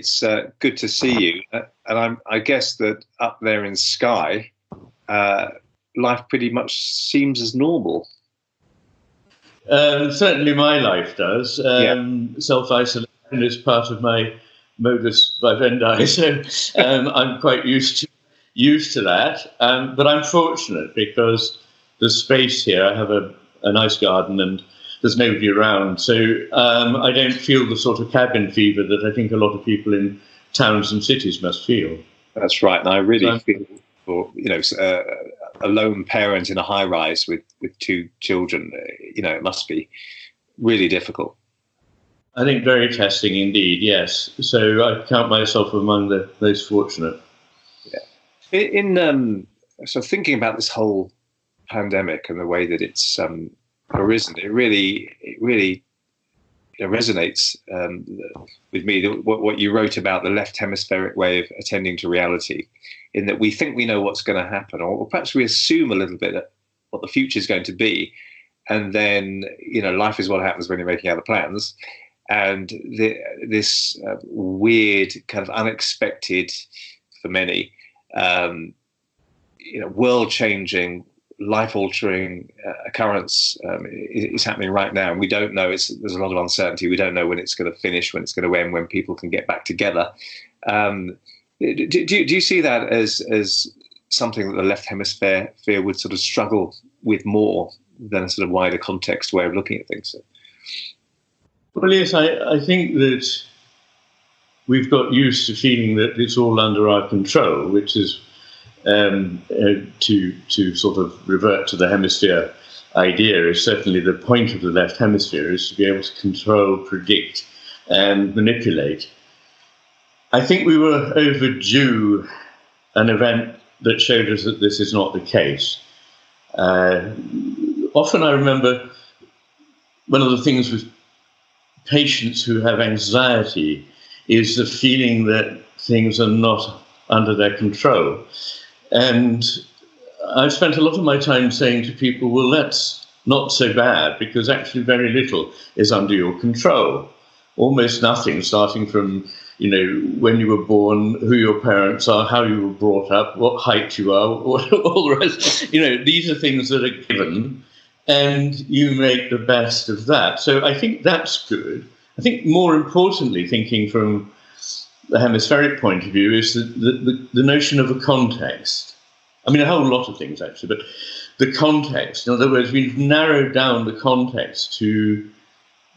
it's good to see you. And I guess that up there in Skye, life pretty much seems as normal. Certainly my life does. Self-isolation is part of my modus vivendi, so I'm quite used to that. But I'm fortunate because the space here, I have a nice garden and there's nobody around, so I don't feel the sort of cabin fever that I think a lot of people in towns and cities must feel. That's right, and I really feel for a lone parent in a high rise with two children. It must be really difficult. I think very testing indeed. Yes, so I count myself among those fortunate. Yeah. In so thinking about this whole pandemic and the way that it's arisen, it really resonates with me. What you wrote about the left hemispheric way of attending to reality, in that we think we know what's going to happen, or perhaps we assume a little bit what the future is going to be, and then life is what happens when you're making other plans, and this weird kind of unexpected, for many, world-changing, life-altering occurrence is happening right now, and we don't know. There's a lot of uncertainty. We don't know when it's going to finish, when it's going to end, when people can get back together. Do you see that as something that the left hemisphere would sort of struggle with more than a sort of wider context way of looking at things? Well, yes, I think that we've got used to feeling that it's all under our control, which is to sort of revert to the hemisphere idea, is certainly the point of the left hemisphere, is to be able to control, predict, and manipulate. I think we were overdue an event that showed us that this is not the case. Often I remember one of the things with patients who have anxiety is the feeling that things are not under their control. And I've spent a lot of my time saying to people, well, that's not so bad, because actually very little is under your control. Almost nothing, starting from when you were born, who your parents are, how you were brought up, what height you are, all the rest. These are things that are given, and you make the best of that. So I think that's good. I think more importantly, thinking from the hemispheric point of view, is the notion of a context. I mean, a whole lot of things, actually, but the context. In other words, we've narrowed down the context to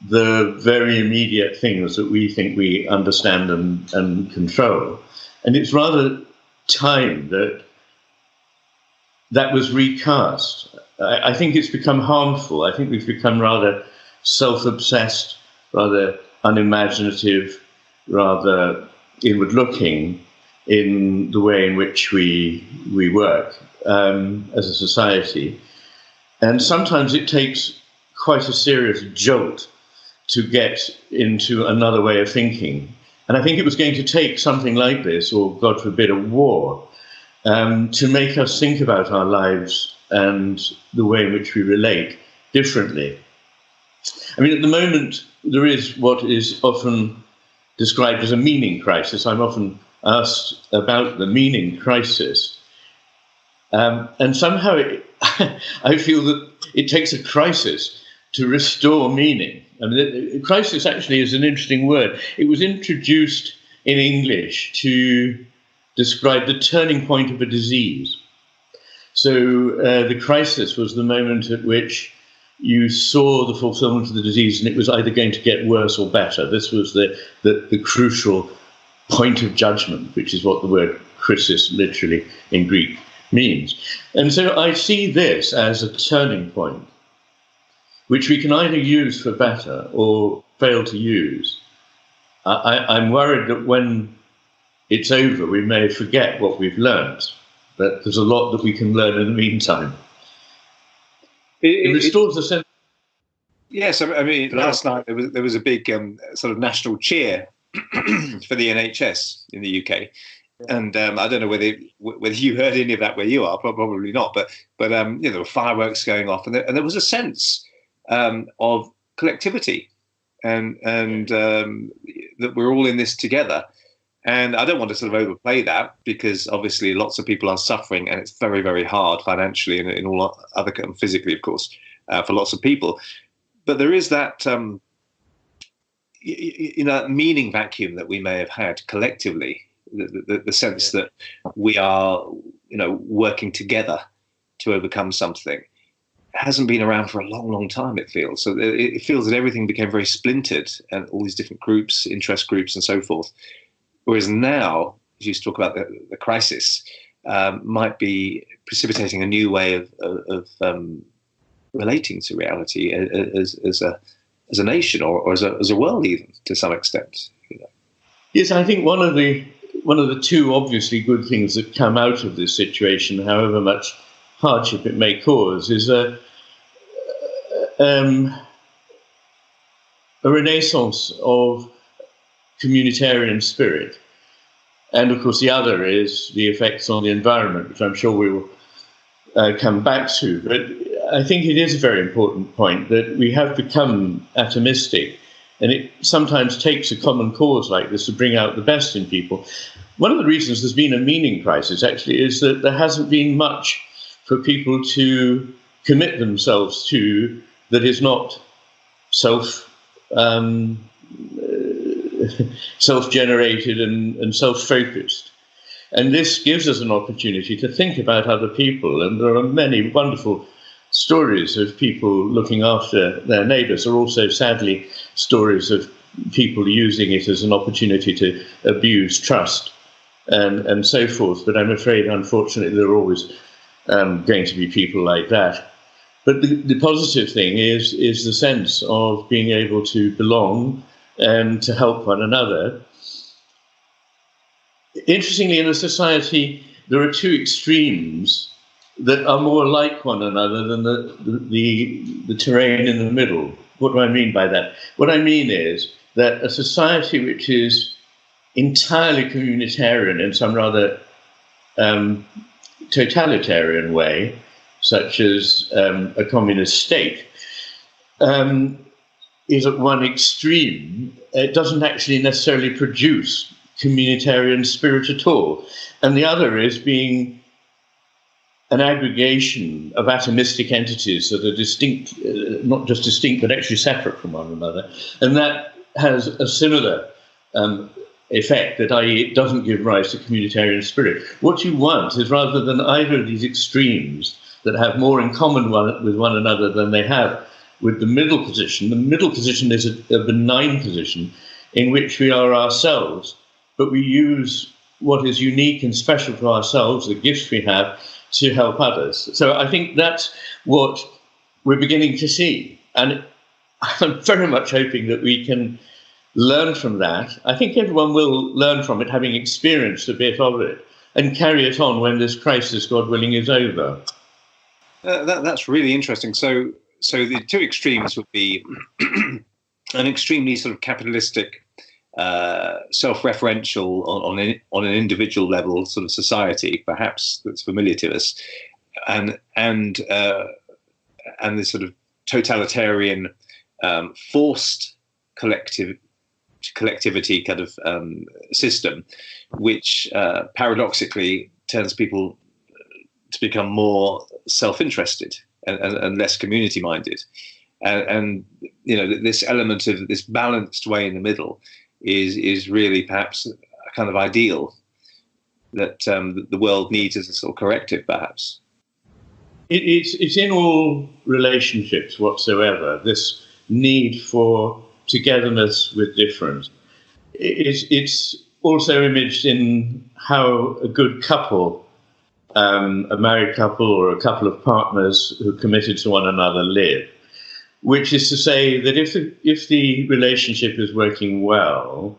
the very immediate things that we think we understand and control. And it's rather time that was recast. I think it's become harmful. I think we've become rather self-obsessed, rather unimaginative, rather inward-looking in the way in which we work as a society. And sometimes it takes quite a serious jolt to get into another way of thinking. And I think it was going to take something like this, or God forbid, a war, to make us think about our lives and the way in which we relate differently. I mean, at the moment, there is what is often described as a meaning crisis. I'm often asked about the meaning crisis. And somehow I feel that it takes a crisis to restore meaning. I mean, crisis actually is an interesting word. It was introduced in English to describe the turning point of a disease. So the crisis was the moment at which you saw the fulfillment of the disease, and it was either going to get worse or better. This was the crucial point of judgment, which is what the word crisis literally in Greek means. And so I see this as a turning point, which we can either use for better or fail to use. I'm worried that when it's over, we may forget what we've learned, but there's a lot that we can learn in the meantime. It restores the sense. Yes, I mean, last night there was a big sort of national cheer for the NHS in the UK, and I don't know whether you heard any of that where you are. Probably not, but there were fireworks going off, and there was a sense of collectivity, and that we're all in this together. And I don't want to sort of overplay that, because obviously lots of people are suffering, and it's very, very hard financially and in all other, physically, of course, for lots of people. But there is that, meaning vacuum that we may have had collectively, the sense that we are, working together to overcome something. Hasn't been around for a long, long time, it feels. So it feels that everything became very splintered, and all these different groups, interest groups and so forth. Whereas now, as you talk about the crisis, might be precipitating a new way of relating to reality as a nation, or as a world, even to some extent. Yes, I think one of the two obviously good things that come out of this situation, however much hardship it may cause, is a renaissance of communitarian spirit. And of course the other is the effects on the environment, which I'm sure we will come back to. But I think it is a very important point that we have become atomistic, and it sometimes takes a common cause like this to bring out the best in people. One of the reasons there's been a meaning crisis actually is that there hasn't been much for people to commit themselves to that is not self-generated and self-focused. And this gives us an opportunity to think about other people. And there are many wonderful stories of people looking after their neighbours. There are also, sadly, stories of people using it as an opportunity to abuse trust and so forth. But I'm afraid, unfortunately, there are always going to be people like that. But the positive thing is the sense of being able to belong and to help one another. Interestingly, in a society, there are two extremes that are more like one another than the terrain in the middle. What do I mean by that? What I mean is that a society which is entirely communitarian in some rather totalitarian way, such as a communist state, is at one extreme. It doesn't actually necessarily produce communitarian spirit at all. And the other is being an aggregation of atomistic entities that are distinct, not just distinct, but actually separate from one another. And that has a similar effect, that i.e. it doesn't give rise to communitarian spirit. What you want is, rather than either of these extremes that have more in common with one another than they have with the middle position is a benign position in which we are ourselves, but we use what is unique and special to ourselves, the gifts we have, to help others. So I think that's what we're beginning to see. And I'm very much hoping that we can learn from that. I think everyone will learn from it, having experienced a bit of it, and carry it on when this crisis, God willing, is over. That's really interesting. So the two extremes would be an extremely sort of capitalistic, self-referential on an individual level sort of society, perhaps, that's familiar to us, and this sort of totalitarian, forced collectivity kind of system, which paradoxically turns people to become more self-interested and less community-minded, and this element of this balanced way in the middle is really perhaps a kind of ideal that the world needs as a sort of corrective, perhaps. It's in all relationships whatsoever, this need for togetherness with difference. It's also imaged in how a good couple, a married couple or a couple of partners who are committed to one another live, which is to say that if the relationship is working well,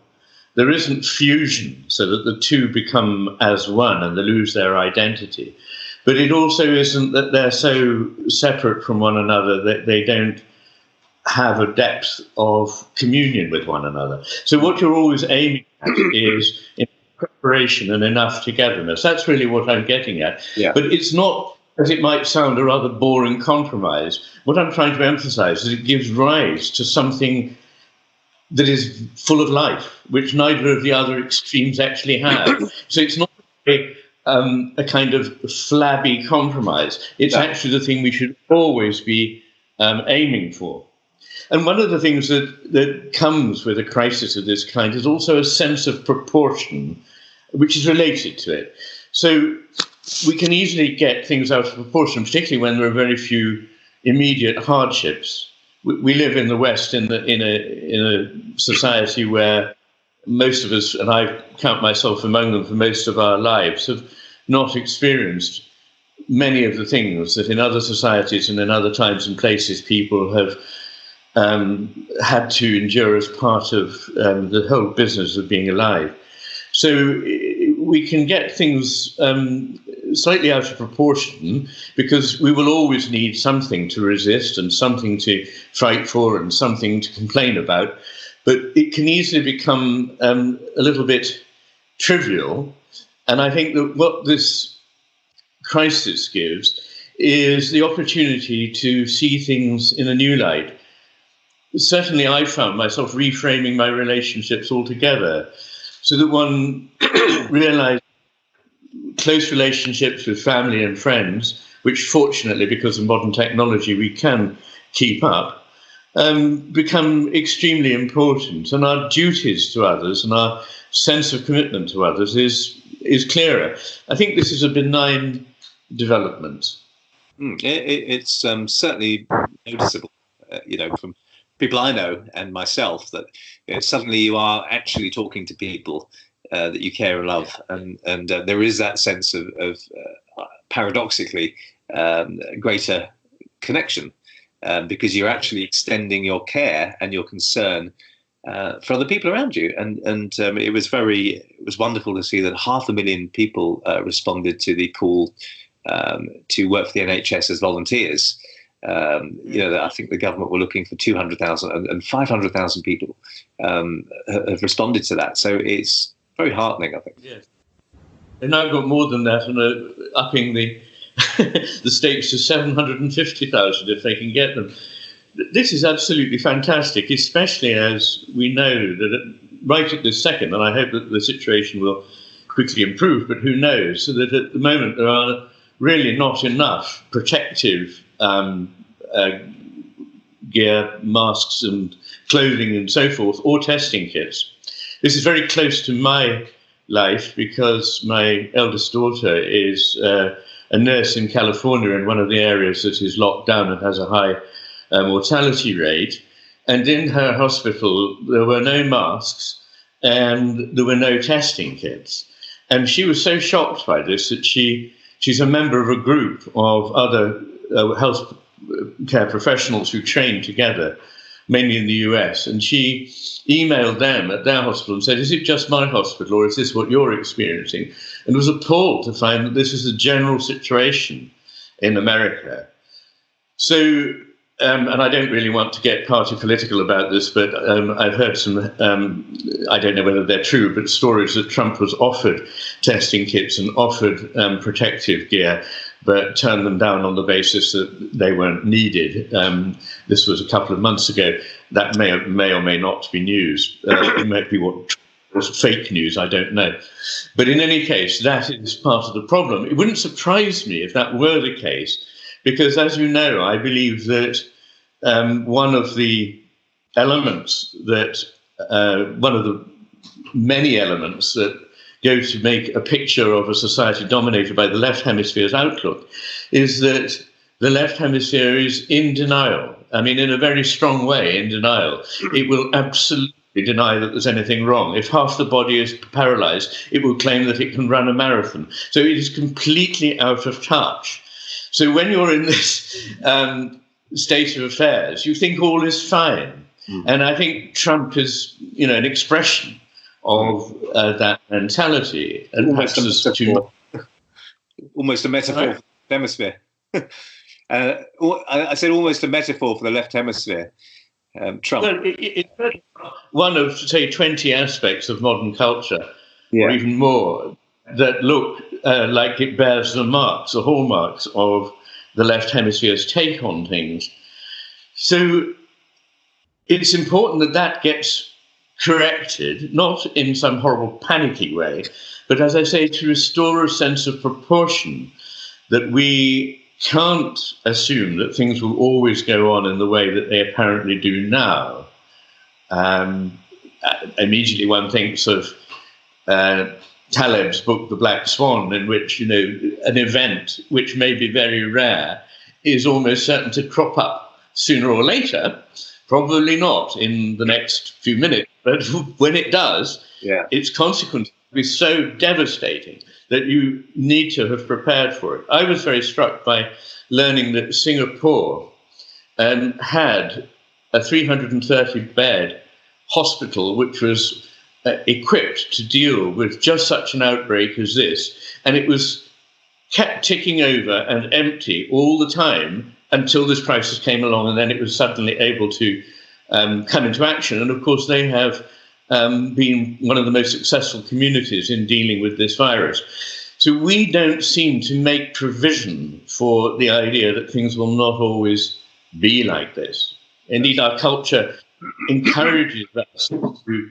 there isn't fusion so that the two become as one and they lose their identity. But it also isn't that they're so separate from one another that they don't have a depth of communion with one another. So what you're always aiming at is preparation and enough togetherness. That's really what I'm getting at. Yeah. But it's not, as it might sound, a rather boring compromise. What I'm trying to emphasize is it gives rise to something that is full of life, which neither of the other extremes actually have. So it's not a kind of flabby compromise. It's actually the thing we should always be aiming for. And one of the things that comes with a crisis of this kind is also a sense of proportion, which is related to it. So we can easily get things out of proportion, particularly when there are very few immediate hardships. We live in the West in a society where most of us, and I count myself among them for most of our lives, have not experienced many of the things that in other societies and in other times and places people have had to endure as part of the whole business of being alive. So we can get things slightly out of proportion because we will always need something to resist and something to fight for and something to complain about. But it can easily become a little bit trivial. And I think that what this crisis gives is the opportunity to see things in a new light. Certainly, I found myself reframing my relationships altogether so that one realized close relationships with family and friends, which fortunately, because of modern technology, we can keep up, become extremely important. And our duties to others and our sense of commitment to others is clearer. I think this is a benign development. It's certainly noticeable, from people I know and myself, that suddenly you are actually talking to people that you care and love, and there is that sense of paradoxically greater connection because you're actually extending your care and your concern for other people around you, and it was wonderful to see that 500,000 people responded to the call to work for the NHS as volunteers. I think the government were looking for 200,000 and 500,000 people have responded to that. So it's very heartening, I think. Yes. They've now got more than that and are upping the the stakes to 750,000 if they can get them. This is absolutely fantastic, especially as we know that right at this second, and I hope that the situation will quickly improve, but who knows, so that at the moment there are really not enough protective gear, masks and clothing and so forth, or testing kits. This is very close to my life because my eldest daughter is a nurse in California in one of the areas that is locked down and has a high mortality rate. And in her hospital, there were no masks and there were no testing kits. And she was so shocked by this that she's a member of a group of other health care professionals who train together, mainly in the US. And she emailed them at their hospital and said, is it just my hospital or is this what you're experiencing? And was appalled to find that this is a general situation in America. So, and I don't really want to get party political about this, but I've heard some, I don't know whether they're true, but stories that Trump was offered testing kits and offered protective gear, but turned them down on the basis that they weren't needed. This was a couple of months ago. That may or may not be news. It might be what was fake news, I don't know. But in any case, that is part of the problem. It wouldn't surprise me if that were the case, because as you know, I believe that one of the elements that, one of the many elements that go to make a picture of a society dominated by the left hemisphere's outlook is that the left hemisphere is in denial. I mean, in a very strong way, in denial. It will absolutely deny that there's anything wrong. If half the body is paralyzed, it will claim that it can run a marathon. So it is completely out of touch. So when you're in this state of affairs, you think all is fine. And I think Trump is, an expression of that mentality. And almost a metaphor for the hemisphere. I said almost a metaphor for the left hemisphere. Trump. Well, it's one of, say, 20 aspects of modern culture, or even more, that look like it bears the hallmarks of the left hemisphere's take on things. So it's important that gets corrected, not in some horrible panicky way, but as I say, to restore a sense of proportion, that we can't assume that things will always go on in the way that they apparently do now. Immediately one thinks of Taleb's book, The Black Swan, in which, an event which may be very rare is almost certain to crop up sooner or later, probably not in the next few minutes, but when it does, its consequences will be so devastating that you need to have prepared for it. I was very struck by learning that Singapore had a 330-bed hospital which was equipped to deal with just such an outbreak as this, and it was kept ticking over and empty all the time until this crisis came along, and then it was suddenly able to come into action. And of course, they have been one of the most successful communities in dealing with this virus. So we don't seem to make provision for the idea that things will not always be like this. Indeed, our culture encourages us to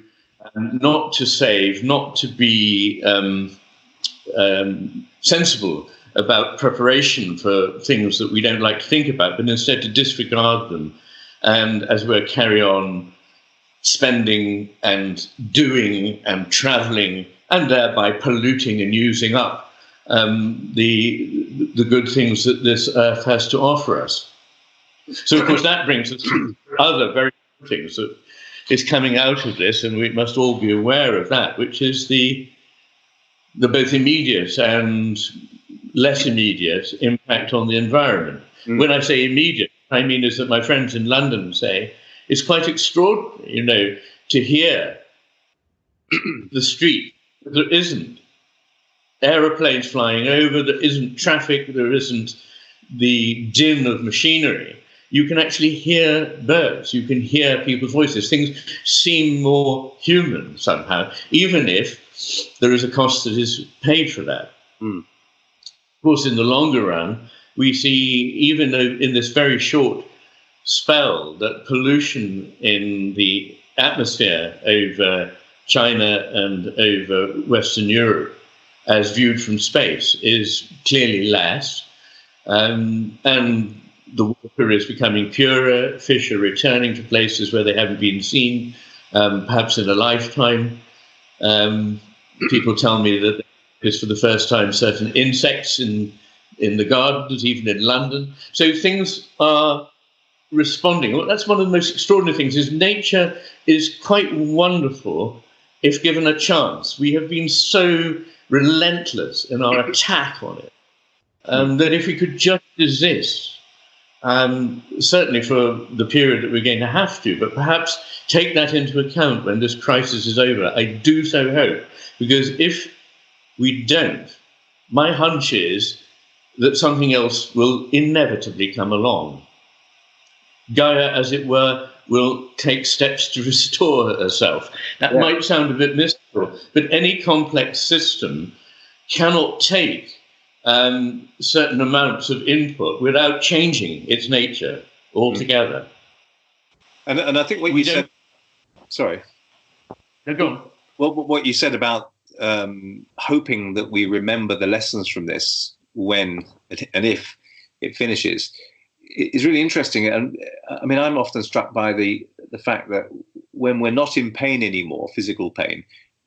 not to save, not to be sensible about preparation for things that we don't like to think about, but instead to disregard them and, as it were, carry on spending and doing and traveling and thereby polluting and using up the good things that this earth has to offer us. So, of course, that brings us to other very good things that is coming out of this, and we must all be aware of that, which is the both immediate and less immediate impact on the environment. When I say immediate, I mean is that my friends in London say it's quite extraordinary, to hear the street. There isn't aeroplanes flying over, there isn't traffic, there isn't the din of machinery. You can actually hear birds, you can hear people's voices. Things seem more human somehow, even if there is a cost that is paid for that. Of course, in the longer run, we see, even in this very short spell, that pollution in the atmosphere over China and over Western Europe, as viewed from space, is clearly less. And the water is becoming purer, fish are returning to places where they haven't been seen, perhaps in a lifetime. People tell me that there's for the first time certain insects in the gardens, even in London. So things are responding. Well, that's one of the most extraordinary things, is nature is quite wonderful if given a chance. We have been so relentless in our attack on it that if we could just resist, certainly for the period that we're going to have to, but perhaps take that into account when this crisis is over. I do so hope, because if we don't, my hunch is that something else will inevitably come along. Gaia, as it were, will take steps to restore herself. That might sound a bit mystical, but any complex system cannot take certain amounts of input without changing its nature altogether. And I think what you said... Sorry. No, go on. Well, what you said about hoping that we remember the lessons from this when and if it finishes is really interesting. And I mean, I'm often struck by the fact that when we're not in pain anymore, physical pain,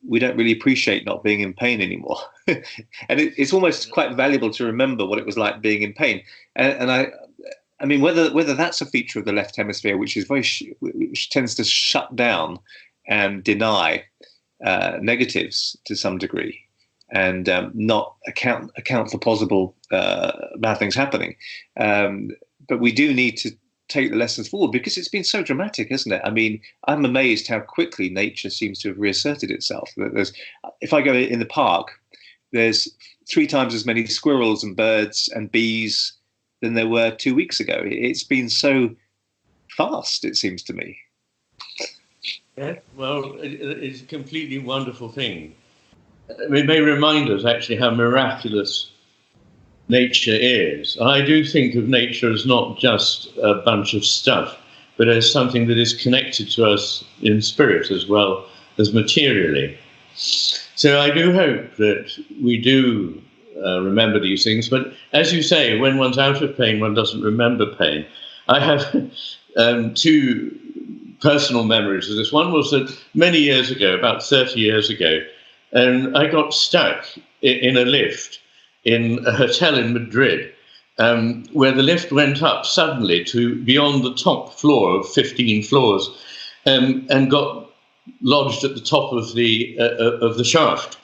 we don't really appreciate not being in pain anymore. And it's almost quite valuable to remember what it was like being in pain. And I mean, whether that's a feature of the left hemisphere, which tends to shut down and deny negatives to some degree, and not account for possible bad things happening. But we do need to take the lessons forward, because it's been so dramatic, isn't it? I mean, I'm amazed how quickly nature seems to have reasserted itself. If I go in the park, there's 3 times as many squirrels and birds and bees than there were 2 weeks ago. It's been so fast, it seems to me. Yeah, well, it's a completely wonderful thing. It may remind us actually how miraculous nature is. And I do think of nature as not just a bunch of stuff, but as something that is connected to us in spirit as well as materially. So I do hope that we do remember these things. But as you say, when one's out of pain, one doesn't remember pain. I have two personal memories of this. One was that many years ago, about 30 years ago, I got stuck in a lift in a hotel in Madrid, where the lift went up suddenly to beyond the top floor of 15 floors, and got lodged at the top of the shaft.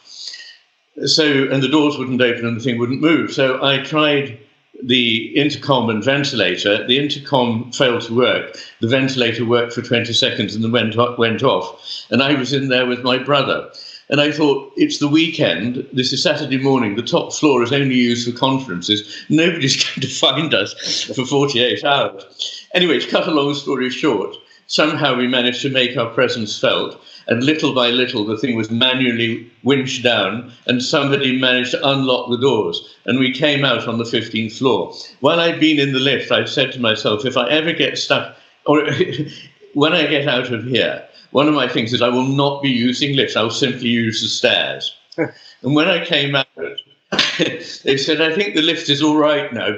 So, and the doors wouldn't open and the thing wouldn't move. So I tried the intercom and ventilator. The intercom failed to work. The ventilator worked for 20 seconds and then went off. And I was in there with my brother. And I thought, it's the weekend. This is Saturday morning. The top floor is only used for conferences. Nobody's going to find us for 48 hours. Anyway, to cut a long story short, somehow we managed to make our presence felt. And little by little, the thing was manually winched down, and somebody managed to unlock the doors. And we came out on the 15th floor. While I'd been in the lift, I'd said to myself, if I ever get stuck, or when I get out of here, one of my things is I will not be using lifts. I'll simply use the stairs. And when I came out, they said, I think the lift is all right now.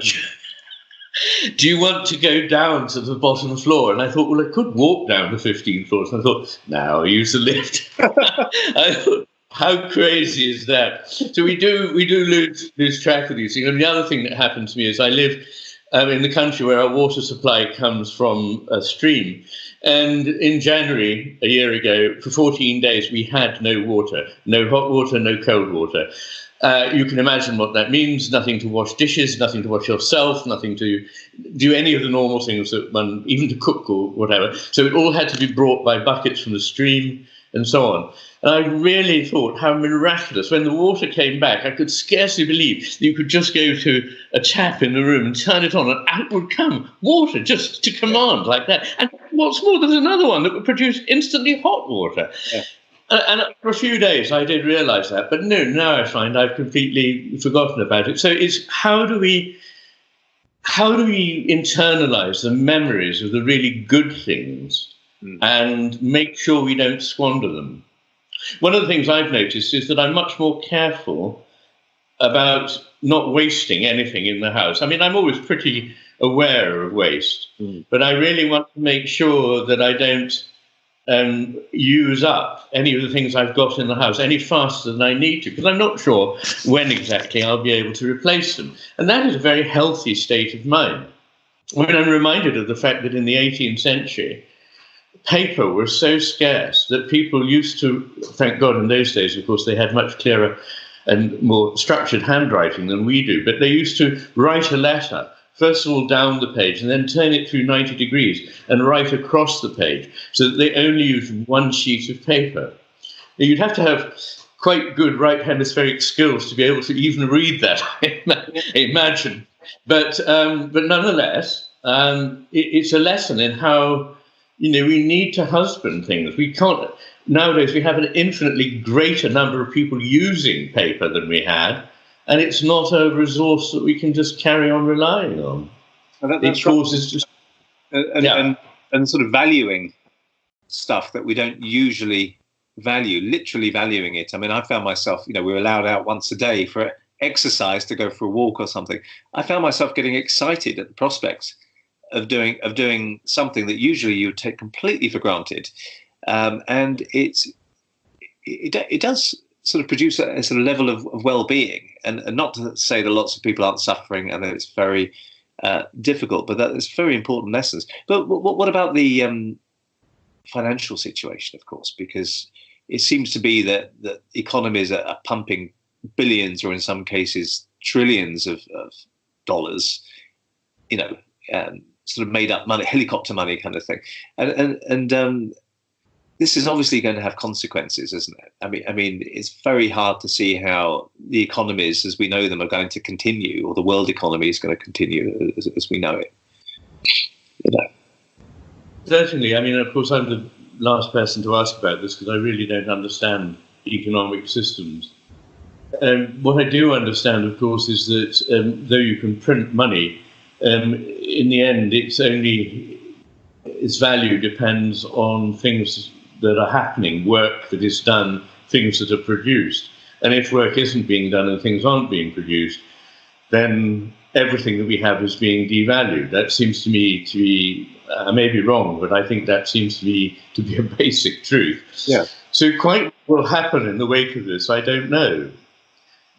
Do you want to go down to the bottom floor? And I thought, well, I could walk down the 15 floors. And I thought, no, I'll use the lift. I thought, how crazy is that? So we do lose track of these things. And the other thing that happened to me is I live in the country where our water supply comes from a stream. And in January, a year ago, for 14 days, we had no water, no hot water, no cold water. You can imagine what that means. Nothing to wash dishes, nothing to wash yourself, nothing to do any of the normal things that one, even to cook or whatever. So it all had to be brought by buckets from the stream and so on. And I really thought how miraculous. When the water came back, I could scarcely believe that you could just go to a tap in the room and turn it on and out would come water just to command like that. And what's more, there's another one that would produce instantly hot water. Yeah. And for a few days, I did realise that. But no, now I find I've completely forgotten about it. So it's how do we internalise the memories of the really good things and make sure we don't squander them? One of the things I've noticed is that I'm much more careful about not wasting anything in the house. I mean, I'm always pretty aware of waste, but I really want to make sure that I don't use up any of the things I've got in the house any faster than I need to, because I'm not sure when exactly I'll be able to replace them. And that is a very healthy state of mind. I mean, I'm reminded of the fact that in the 18th century, paper was so scarce that people used to, thank God in those days, of course, they had much clearer and more structured handwriting than we do, but they used to write a letter, first of all down the page, and then turn it through 90 degrees and write across the page, so that they only used one sheet of paper. Now, you'd have to have quite good right hemispheric skills to be able to even read that, I imagine. But nonetheless, it's a lesson in how, we need to husband things. We can't, nowadays we have an infinitely greater number of people using paper than we had, and it's not a resource that we can just carry on relying on. It causes just... And sort of valuing stuff that we don't usually value, literally valuing it. I mean, I found myself, we were allowed out once a day for exercise to go for a walk or something. I found myself getting excited at the prospects of doing something that usually you would take completely for granted, and it does sort of produce a sort of level of well-being, and not to say that lots of people aren't suffering and that it's very difficult, but that it's very important lessons. But what about the financial situation, of course, because it seems to be that economies are pumping billions, or in some cases trillions of dollars, sort of made up money, helicopter money kind of thing. And this is obviously going to have consequences, isn't it? I mean, it's very hard to see how the economies as we know them are going to continue, or the world economy is going to continue as we know it. Certainly. I mean, of course, I'm the last person to ask about this because I really don't understand economic systems. What I do understand, of course, is that though you can print money, in the end, its value depends on things that are happening, work that is done, things that are produced. And if work isn't being done and things aren't being produced, then everything that we have is being devalued. That seems to me to be, I may be wrong, but I think that seems to be a basic truth. Yeah. So quite what will happen in the wake of this, I don't know.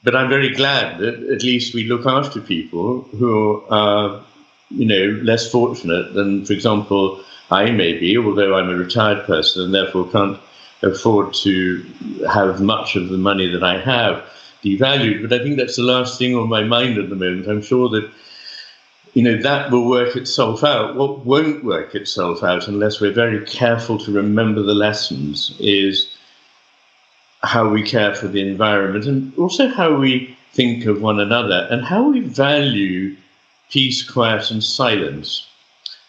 But I'm very glad that at least we look after people who are, less fortunate than, for example, I may be, although I'm a retired person and therefore can't afford to have much of the money that I have devalued. But I think that's the last thing on my mind at the moment. I'm sure that, that will work itself out. What won't work itself out unless we're very careful to remember the lessons is how we care for the environment and also how we think of one another and how we value peace, quiet and silence.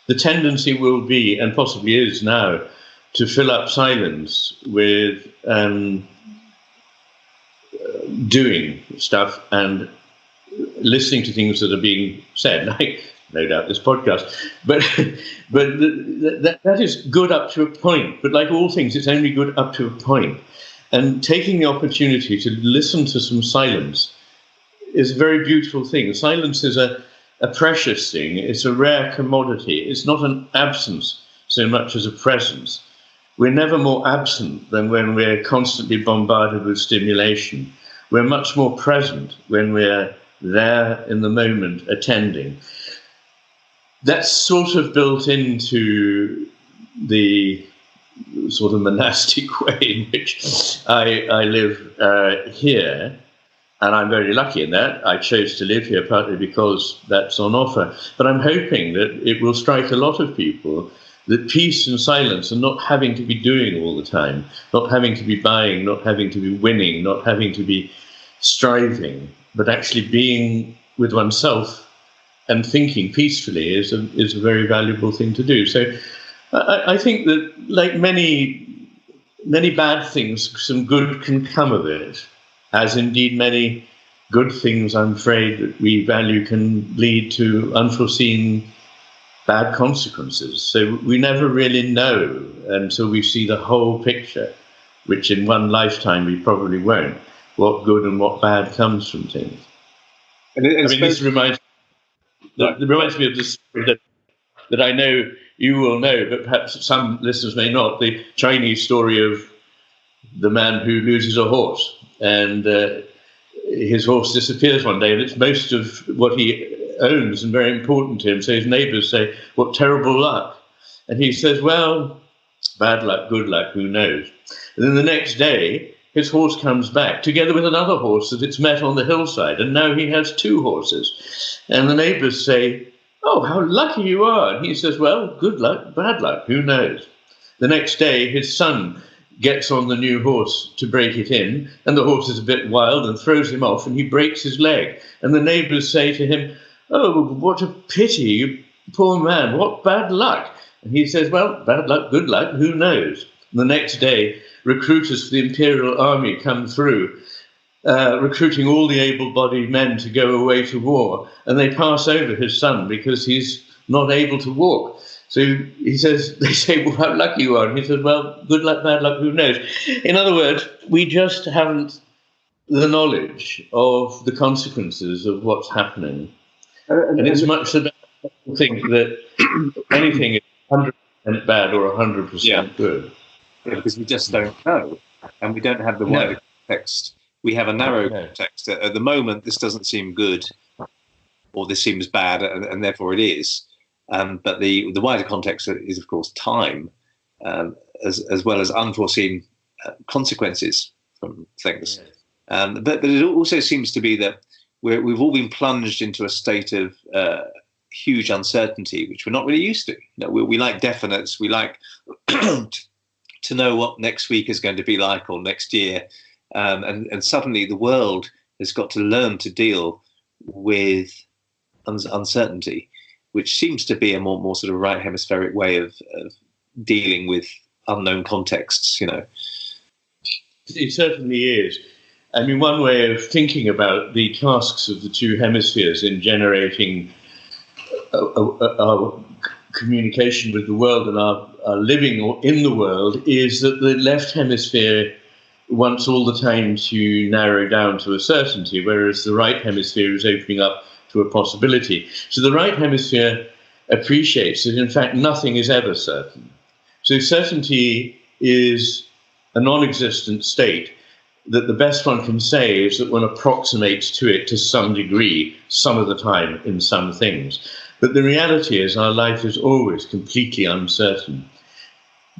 The tendency will be, and possibly is now, to fill up silence with doing stuff and listening to things that are being said, like no doubt this podcast. But that is good up to a point. But like all things, it's only good up to a point. And taking the opportunity to listen to some silence is a very beautiful thing. Silence is a precious thing. It's a rare commodity. It's not an absence so much as a presence. We're never more absent than when we're constantly bombarded with stimulation. We're much more present when we're there in the moment, attending. That's sort of built into the sort of monastic way in which I live here. And I'm very lucky in that. I chose to live here partly because that's on offer. But I'm hoping that it will strike a lot of people that peace and silence and not having to be doing all the time, not having to be buying, not having to be winning, not having to be striving, but actually being with oneself and thinking peacefully is a very valuable thing to do. So I think that, like many bad things, some good can come of it, as indeed many good things, I'm afraid, that we value can lead to unforeseen bad consequences. So we never really know until we see the whole picture, which in one lifetime we probably won't, what good and what bad comes from things. This reminds me of this story that I know you will know, but perhaps some listeners may not, the Chinese story of the man who loses a horse, and his horse disappears one day, and it's most of what he owns and very important to him. So his neighbors say, what terrible luck. And he says, well, bad luck, good luck, who knows? And then the next day, his horse comes back together with another horse that it's met on the hillside, and now he has two horses. And the neighbors say, oh, how lucky you are. And he says, well, good luck, bad luck, who knows? The next day, his son gets on the new horse to break it in, and the horse is a bit wild and throws him off, and he breaks his leg. And the neighbors say to him, oh, what a pity, you poor man, what bad luck. And he says, well, bad luck, good luck, who knows? And the next day, recruiters for the Imperial Army come through, recruiting all the able-bodied men to go away to war, and they pass over his son because he's not able to walk. So he says, they say, well, how lucky you are. And he says, well, good luck, bad luck, who knows? In other words, we just haven't the knowledge of the consequences of what's happening. And it's much the best to think that anything is 100% bad or 100% good. Yeah, because we just don't know. And we don't have the wider context. We have a narrow context. At the moment, this doesn't seem good, or this seems bad, and therefore it is. But the wider context is, of course, time, as well as unforeseen consequences from things. Yes. But it also seems to be that we've all been plunged into a state of huge uncertainty, which we're not really used to. We like definites. We like to know what next week is going to be like, or next year. And suddenly the world has got to learn to deal with uncertainty, which seems to be a more sort of right hemispheric way of dealing with unknown contexts, It certainly is. I mean, one way of thinking about the tasks of the two hemispheres in generating our communication with the world and are living in the world is that the left hemisphere wants all the time to narrow down to a certainty, whereas the right hemisphere is opening up to a possibility. So the right hemisphere appreciates that, in fact, nothing is ever certain. So certainty is a non-existent state that the best one can say is that one approximates to it to some degree, some of the time in some things. But the reality is our life is always completely uncertain.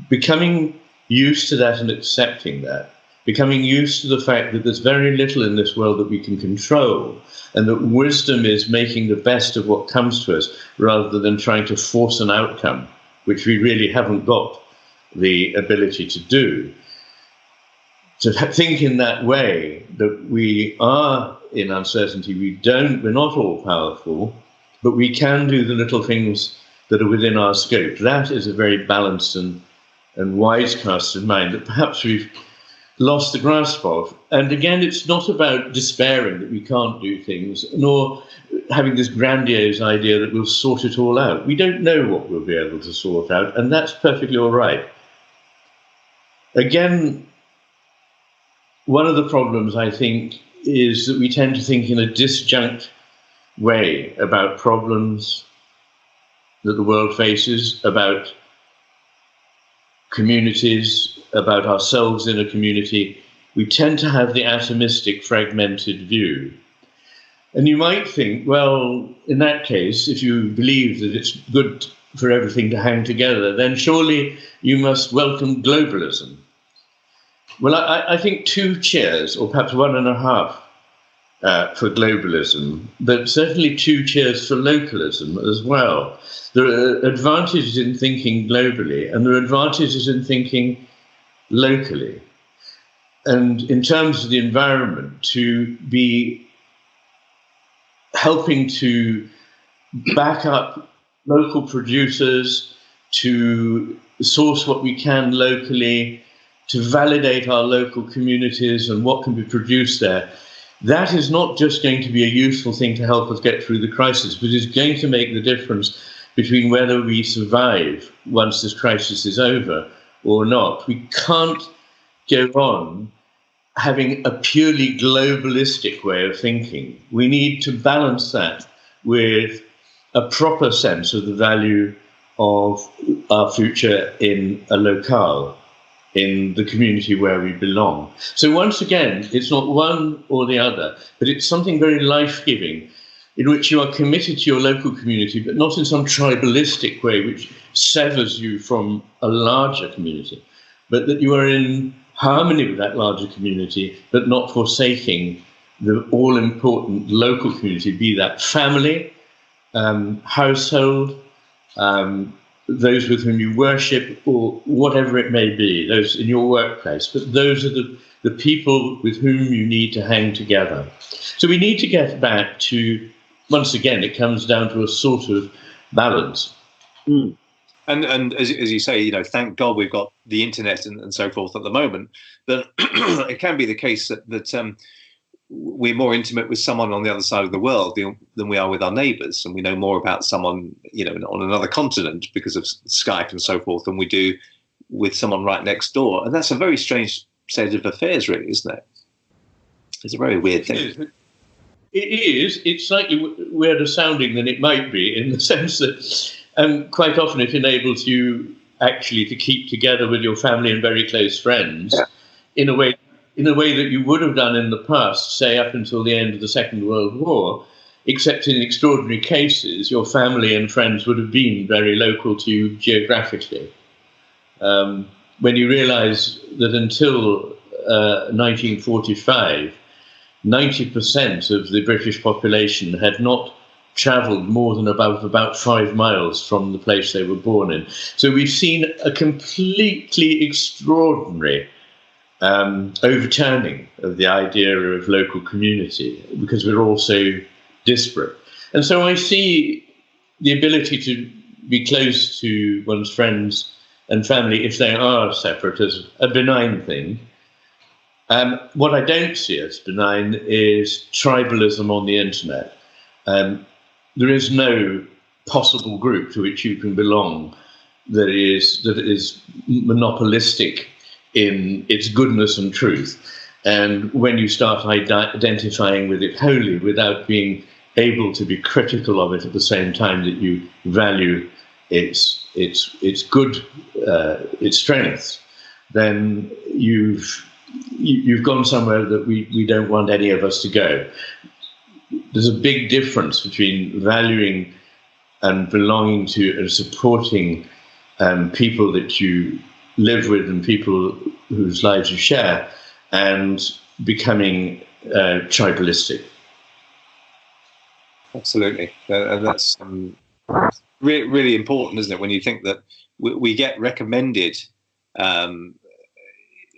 Becoming used to that and accepting that, becoming used to the fact that there's very little in this world that we can control, and that wisdom is making the best of what comes to us rather than trying to force an outcome, which we really haven't got the ability to do. To think in that way, that we are in uncertainty, we're not all powerful, but we can do the little things that are within our scope. That is a very balanced and wise cast of mind that perhaps we've lost the grasp of. And again, it's not about despairing that we can't do things, nor having this grandiose idea that we'll sort it all out. We don't know what we'll be able to sort out, and that's perfectly all right. Again, one of the problems, I think, is that we tend to think in a disjunct way about problems that the world faces, about communities, about ourselves in a community. We tend to have the atomistic, fragmented view. And you might think, well, in that case, if you believe that it's good for everything to hang together, then surely you must welcome globalism. Well, I think 2 cheers, or perhaps 1.5, for globalism, but certainly 2 cheers for localism as well. There are advantages in thinking globally, and there are advantages in thinking locally. And in terms of the environment, to be helping to back up local producers, to source what we can locally, to validate our local communities and what can be produced there. That is not just going to be a useful thing to help us get through the crisis, but is going to make the difference between whether we survive once this crisis is over or not. We can't go on having a purely globalistic way of thinking. We need to balance that with a proper sense of the value of our future in a locale, in the community where we belong. So once again, it's not one or the other, but it's something very life-giving, in which you are committed to your local community, but not in some tribalistic way which severs you from a larger community, but that you are in harmony with that larger community, but not forsaking the all-important local community, be that family, household, those with whom you worship, or whatever it may be, those in your workplace. But those are the people with whom you need to hang together. So we need to get back to, once again, it comes down to a sort of balance. Mm. And as you say, thank God we've got the internet and so forth at the moment. But it can be the case that we're more intimate with someone on the other side of the world than we are with our neighbours, and we know more about someone, on another continent because of Skype and so forth than we do with someone right next door. And that's a very strange state of affairs, really, isn't it? It's a very weird thing. It is. It's slightly weirder sounding than it might be, in the sense that quite often it enables you actually to keep together with your family and very close friends in a way that you would have done in the past, say up until the end of the Second World War, except in extraordinary cases, your family and friends would have been very local to you geographically. When you realise that until 1945, 90% of the British population had not travelled more than about 5 miles from the place they were born in. So we've seen a completely extraordinary overturning of the idea of local community, because we're all so disparate. And so I see the ability to be close to one's friends and family, if they are separate, as a benign thing. What I don't see as benign is tribalism on the internet. There is no possible group to which you can belong that is monopolistic in its goodness and truth. And when you start identifying with it wholly without being able to be critical of it at the same time that you value its good, its strengths, then you've gone somewhere that we don't want any of us to go. There's a big difference between valuing and belonging to and supporting people that you live with and people whose lives you share, and becoming tribalistic. Absolutely. And that's really important, isn't it, when you think that we get recommended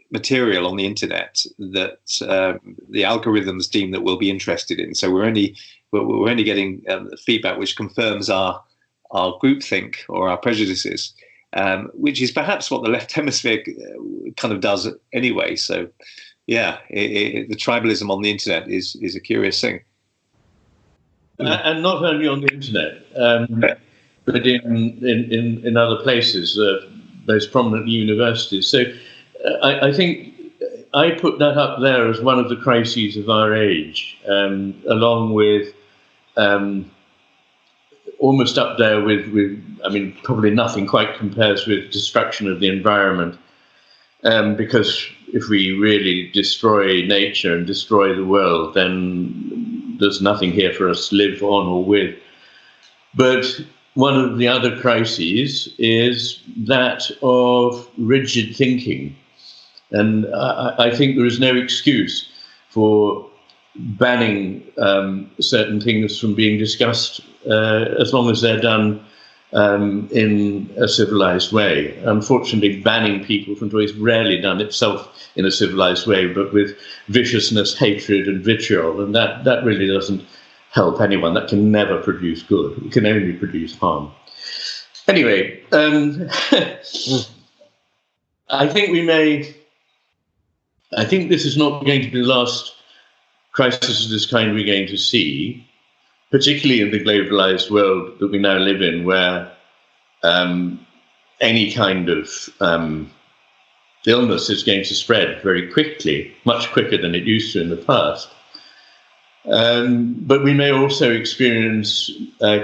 material on the internet that the algorithms deem that we'll be interested in. So we're only getting feedback which confirms our groupthink or our prejudices, which is perhaps what the left hemisphere kind of does anyway. So, yeah, the tribalism on the internet is a curious thing. And not only on the internet, but in other places, most prominent universities. So I think I put that up there as one of the crises of our age, along with almost up there with, I mean, probably nothing quite compares with destruction of the environment, because if we really destroy nature and destroy the world, then there's nothing here for us to live on or with. But one of the other crises is that of rigid thinking. And I think there is no excuse for banning certain things from being discussed as long as they're done in a civilized way. Unfortunately, banning people from doing is rarely done itself in a civilized way, but with viciousness, hatred, and vitriol. And that really doesn't help anyone. That can never produce good. It can only produce harm. Anyway, I think this is not going to be the last crisis of this kind we're going to see, particularly in the globalized world that we now live in, where any kind of illness is going to spread very quickly, much quicker than it used to in the past. But we may also experience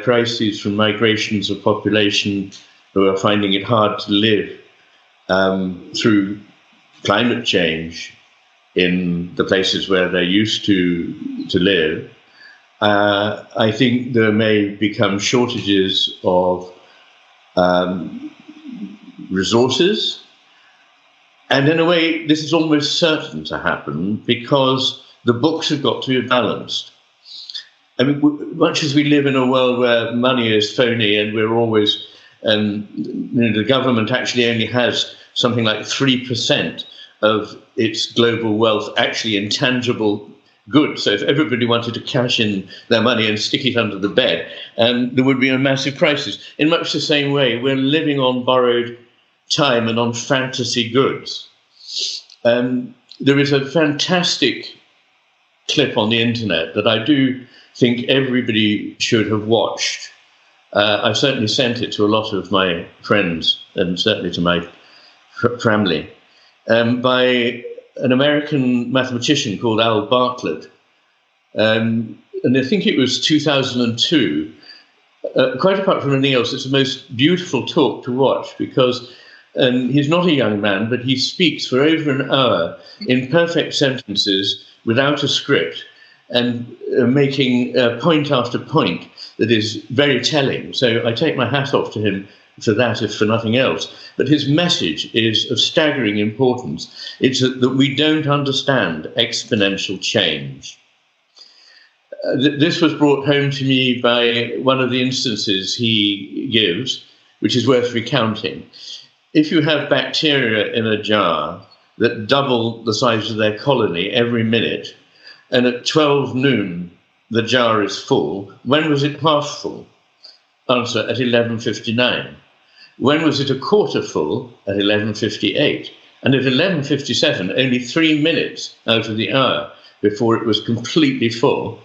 crises from migrations of population who are finding it hard to live through climate change in the places where they're used to live. I think there may become shortages of resources. And in a way, this is almost certain to happen because the books have got to be balanced. I mean, much as we live in a world where money is phony and we're always, the government actually only has something like 3% of its global wealth actually in tangible goods. So if everybody wanted to cash in their money and stick it under the bed, there would be a massive crisis. In much the same way, we're living on borrowed time and on fantasy goods. There is a fantastic clip on the internet that I do think everybody should have watched. I've certainly sent it to a lot of my friends and certainly to my family, by an American mathematician called Al Bartlett. And I think it was 2002. Quite apart from anything else, it's the most beautiful talk to watch because he's not a young man, but he speaks for over an hour in perfect sentences without a script and making point after point that is very telling. So I take my hat off to him for that, if for nothing else. But his message is of staggering importance. It's that we don't understand exponential change. This was brought home to me by one of the instances he gives, which is worth recounting. If you have bacteria in a jar that double the size of their colony every minute, and at 12 noon the jar is full, when was it half full? Answer, at 11:59. When was it a quarter full? At 11:58. And at 11:57, only 3 minutes out of the hour before it was completely full,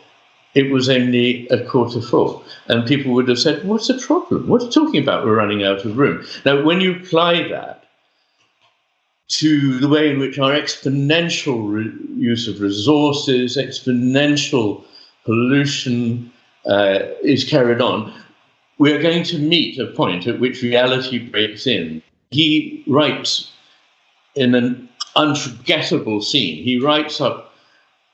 it was only a quarter full. And people would have said, what's the problem? What are you talking about? We're running out of room. Now, when you apply that to the way in which our exponential use of resources, exponential pollution is carried on, we are going to meet a point at which reality breaks in. He writes in an unforgettable scene. He writes up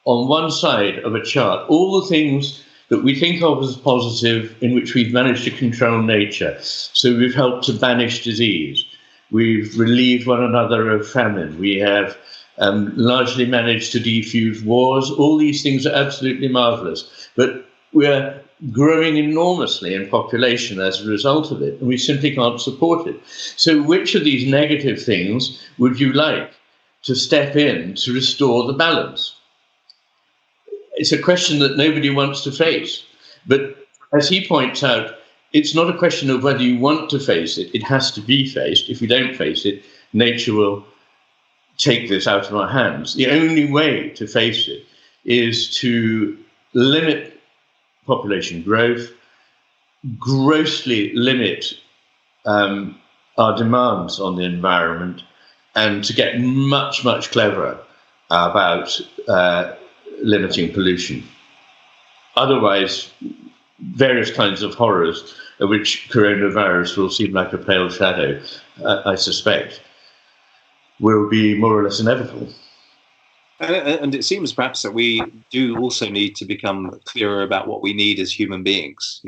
on one side of a chart all the things that we think of as positive in which we've managed to control nature. So we've helped to banish disease. We've relieved one another of famine. We have largely managed to defuse wars. All these things are absolutely marvelous. But we're growing enormously in population as a result of it, and we simply can't support it. So which of these negative things would you like to step in to restore the balance? It's a question that nobody wants to face. But as he points out, it's not a question of whether you want to face it. It has to be faced. If we don't face it, nature will take this out of our hands. The only way to face it is to limit population growth, grossly limit our demands on the environment, and to get much, much cleverer about limiting pollution. Otherwise, various kinds of horrors, of which coronavirus will seem like a pale shadow, I suspect, will be more or less inevitable. And it seems perhaps that we do also need to become clearer about what we need as human beings,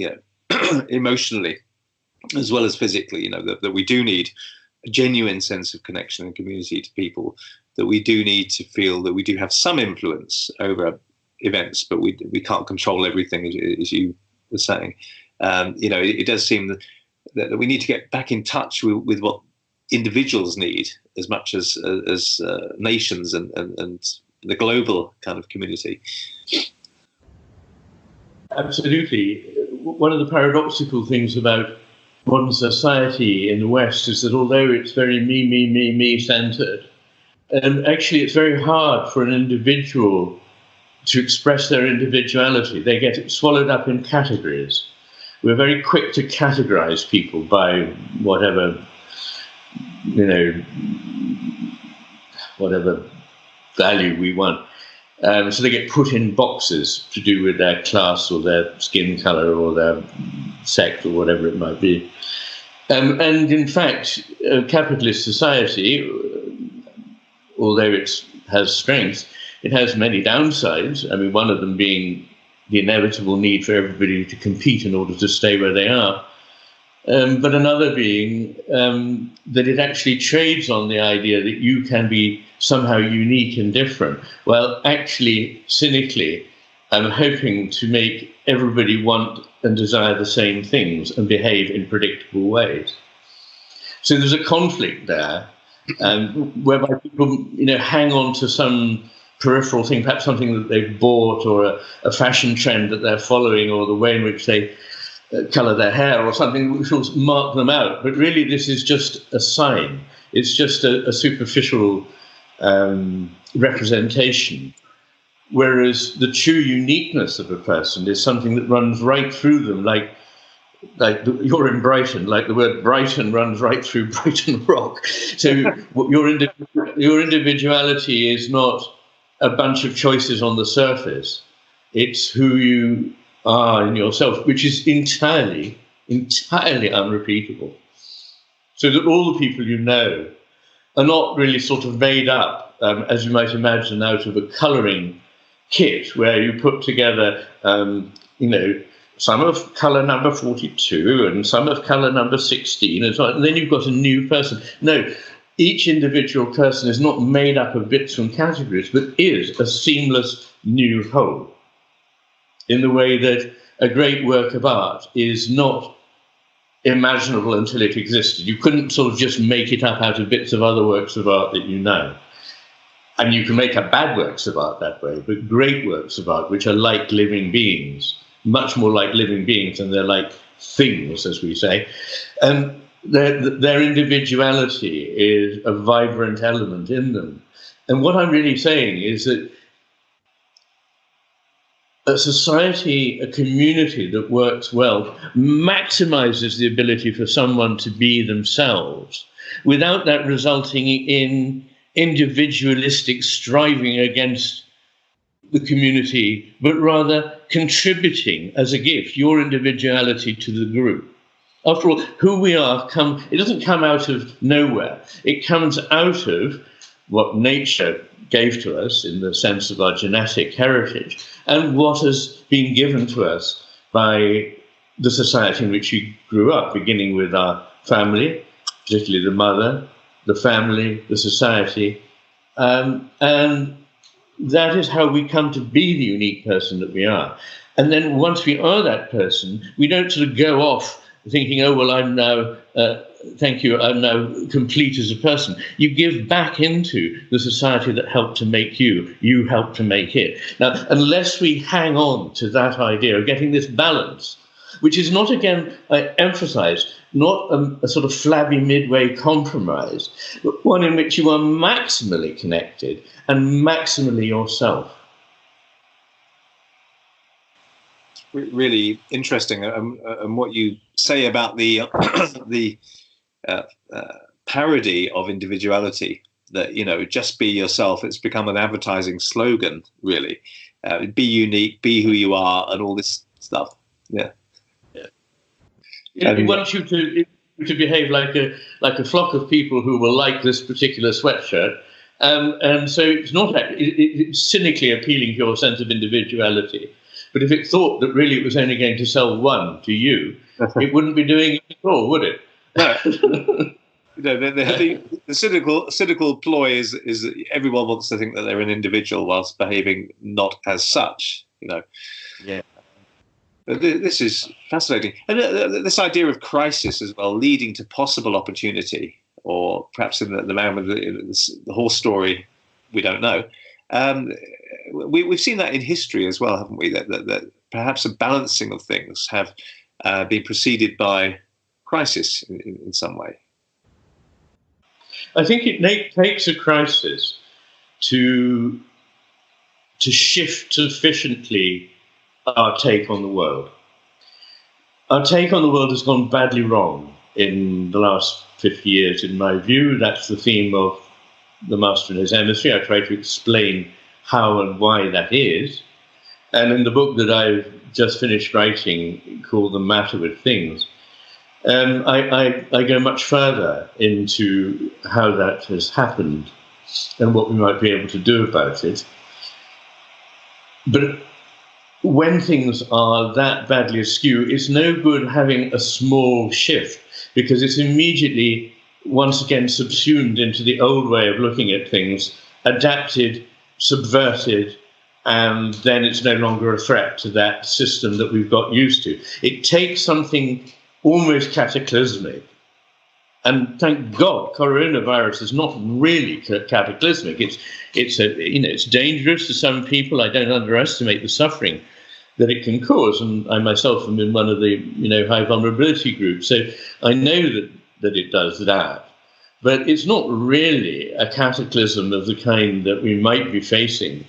emotionally, as well as physically, that we do need a genuine sense of connection and community to people, that we do need to feel that we do have some influence over events, but we can't control everything, as you were saying. It does seem that we need to get back in touch with what individuals need as much as nations and the global kind of community. Absolutely. One of the paradoxical things about modern society in the West is that although it's very me centered, actually it's very hard for an individual to express their individuality. They get swallowed up in categories. We're very quick to categorize people by whatever value we want. So they get put in boxes to do with their class or their skin color or their sect or whatever it might be. And in fact, capitalist society, although it has strengths, it has many downsides. I mean, one of them being the inevitable need for everybody to compete in order to stay where they are. But another being that it actually trades on the idea that you can be somehow unique and different. Well, actually, cynically, I'm hoping to make everybody want and desire the same things and behave in predictable ways. So there's a conflict there, whereby people, hang on to some peripheral thing, perhaps something that they've bought or a fashion trend that they're following or the way in which they colour their hair or something which will mark them out. But really this is just a sign. It's just a superficial representation. Whereas the true uniqueness of a person is something that runs right through them, like you're in Brighton, like the word Brighton runs right through Brighton Rock. So your individuality is not a bunch of choices on the surface. It's who you are in yourself, which is entirely unrepeatable. So that all the people you know are not really sort of made up, as you might imagine, out of a colouring kit where you put together, some of colour number 42 and some of colour number 16 and so on, and then you've got a new person. No, each individual person is not made up of bits and categories, but is a seamless new whole, in the way that a great work of art is not imaginable until it existed. You couldn't sort of just make it up out of bits of other works of art that you know. And you can make up bad works of art that way, but great works of art, which are like living beings, much more like living beings than they're like things, as we say. Their individuality is a vibrant element in them. And what I'm really saying is that a society, a community that works well, maximizes the ability for someone to be themselves without that resulting in individualistic striving against the community, but rather contributing as a gift your individuality to the group. After all, who we are, it doesn't come out of nowhere. It comes out of what nature gave to us in the sense of our genetic heritage, and what has been given to us by the society in which we grew up, beginning with our family, particularly the mother, the family, the society, and that is how we come to be the unique person that we are. And then once we are that person, we don't sort of go off thinking, oh, well, I'm now, thank you, I'm now complete as a person. You give back into the society that helped to make you, you helped to make it. Now, unless we hang on to that idea of getting this balance, which is not, again, I emphasize, not a sort of flabby midway compromise, but one in which you are maximally connected and maximally yourself. Really interesting, and what you say about the the parody of individuality, that, you know, just be yourself. It's become an advertising slogan, really. Be unique, be who you are, and all this stuff. Yeah. It wants you to behave like a flock of people who will like this particular sweatshirt, and so it's cynically appealing to your sense of individuality. But if it thought that really it was only going to sell one to you, it wouldn't be doing it at all, would it? No. The cynical ploy is that everyone wants to think that they're an individual whilst behaving not as such. You know. Yeah. But this is fascinating, and this idea of crisis as well, leading to possible opportunity, or perhaps in the man with the horse story, we don't know. We've seen that in history as well, haven't we? That perhaps a balancing of things have been preceded by crisis in some way. I think it takes a crisis to shift sufficiently our take on the world. Our take on the world has gone badly wrong in the last 50 years, in my view. That's the theme of The Master and His Emissary. I try to explain how and why that is. And in the book that I've just finished writing, called The Matter with Things, I go much further into how that has happened and what we might be able to do about it. But when things are that badly askew, it's no good having a small shift, because it's immediately, once again, subsumed into the old way of looking at things, adapted, subverted, and then it's no longer a threat to that system that we've got used to. It takes something almost cataclysmic. And thank God, coronavirus is not really cataclysmic. It's dangerous to some people. I don't underestimate the suffering that it can cause, and I myself am in one of the high vulnerability groups, so I know that it does that. But it's not really a cataclysm of the kind that we might be facing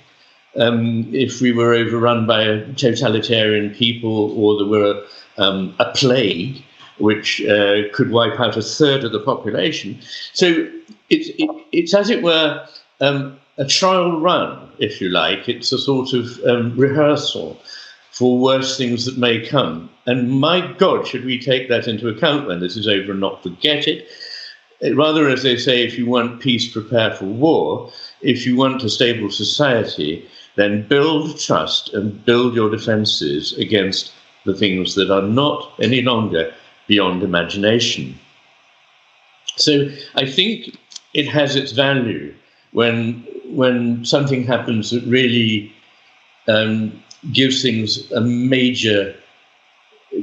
if we were overrun by a totalitarian people, or there were a plague which could wipe out a third of the population. So it's as it were a trial run, if you like. It's a sort of rehearsal for worse things that may come. And my God, should we take that into account when this is over and not forget it? Rather, as they say, if you want peace, prepare for war. If you want a stable society, then build trust and build your defenses against the things that are not any longer beyond imagination. So I think it has its value when something happens that really gives things a major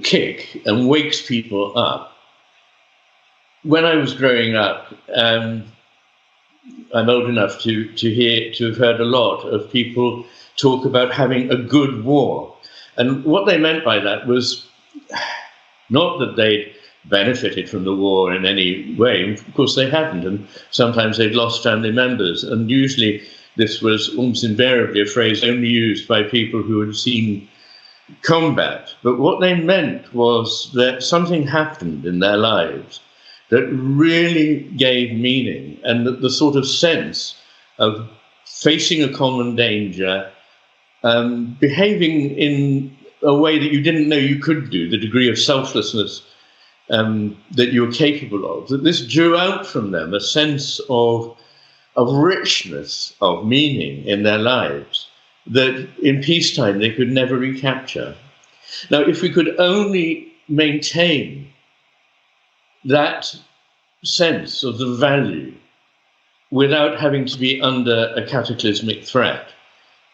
kick and wakes people up. When I was growing up, I'm old enough to have heard a lot of people talk about having a good war. And what they meant by that was not that they'd benefited from the war in any way. Of course they hadn't, and sometimes they'd lost family members. And usually this was almost invariably a phrase only used by people who had seen combat. But what they meant was that something happened in their lives that really gave meaning, and that the sort of sense of facing a common danger, behaving in a way that you didn't know you could do, the degree of selflessness that you were capable of, that this drew out from them a sense of richness, of meaning in their lives that in peacetime they could never recapture. Now, if we could only maintain that sense of the value without having to be under a cataclysmic threat,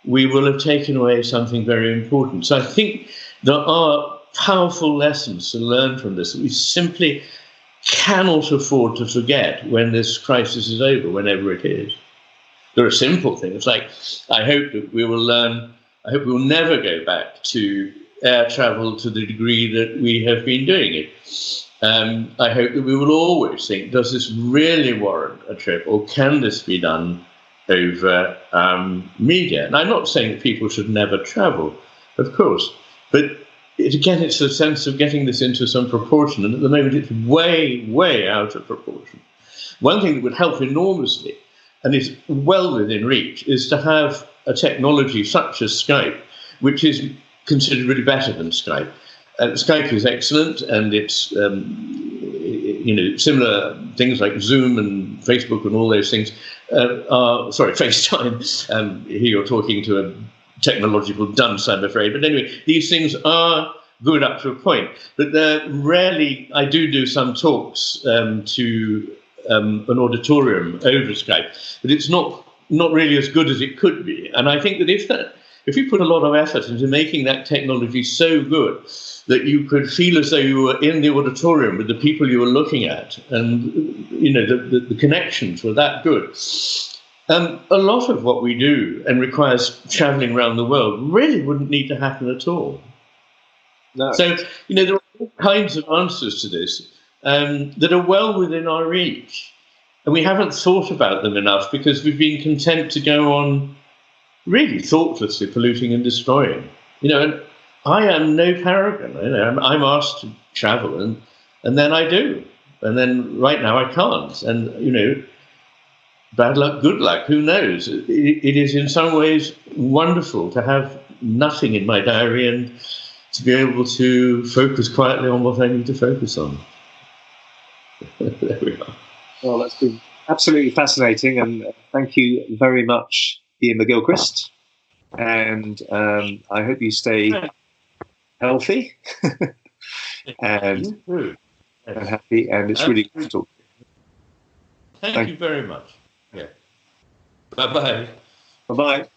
we will have taken away something very important. So I think there are powerful lessons to learn from this that we simply cannot afford to forget when this crisis is over, whenever it is. There are simple things like, I hope that we will learn, I hope we will never go back to air travel to the degree that we have been doing it. I hope that we will always think, does this really warrant a trip, or can this be done over media? And I'm not saying that people should never travel, of course, but again, it's a sense of getting this into some proportion, and at the moment it's way, way out of proportion. One thing that would help enormously, and is well within reach, is to have a technology such as Skype, which is considerably better than Skype. Skype is excellent, and it's similar things like Zoom and Facebook and all those things FaceTime. Here you're talking to a technological dunce, I'm afraid. But anyway, these things are good up to a point, but they're rarely. I do some talks to an auditorium over Skype, but it's not really as good as it could be. And I think that if we put a lot of effort into making that technology so good that you could feel as though you were in the auditorium with the people you were looking at, and the connections were that good, a lot of what we do and requires traveling around the world really wouldn't need to happen at all. No. So, there are all kinds of answers to this that are well within our reach. And we haven't thought about them enough because we've been content to go on really thoughtlessly polluting and destroying. And I am no paragon. I'm asked to travel, and then I do. And then right now I can't. And, bad luck, good luck, who knows? It is in some ways wonderful to have nothing in my diary and to be able to focus quietly on what I need to focus on. There we are. Well, that's been absolutely fascinating, and thank you very much, Iain McGilchrist. And I hope you stay healthy and happy, and it's really good to talk. Thank you very much. Yeah. Bye-bye. Bye-bye.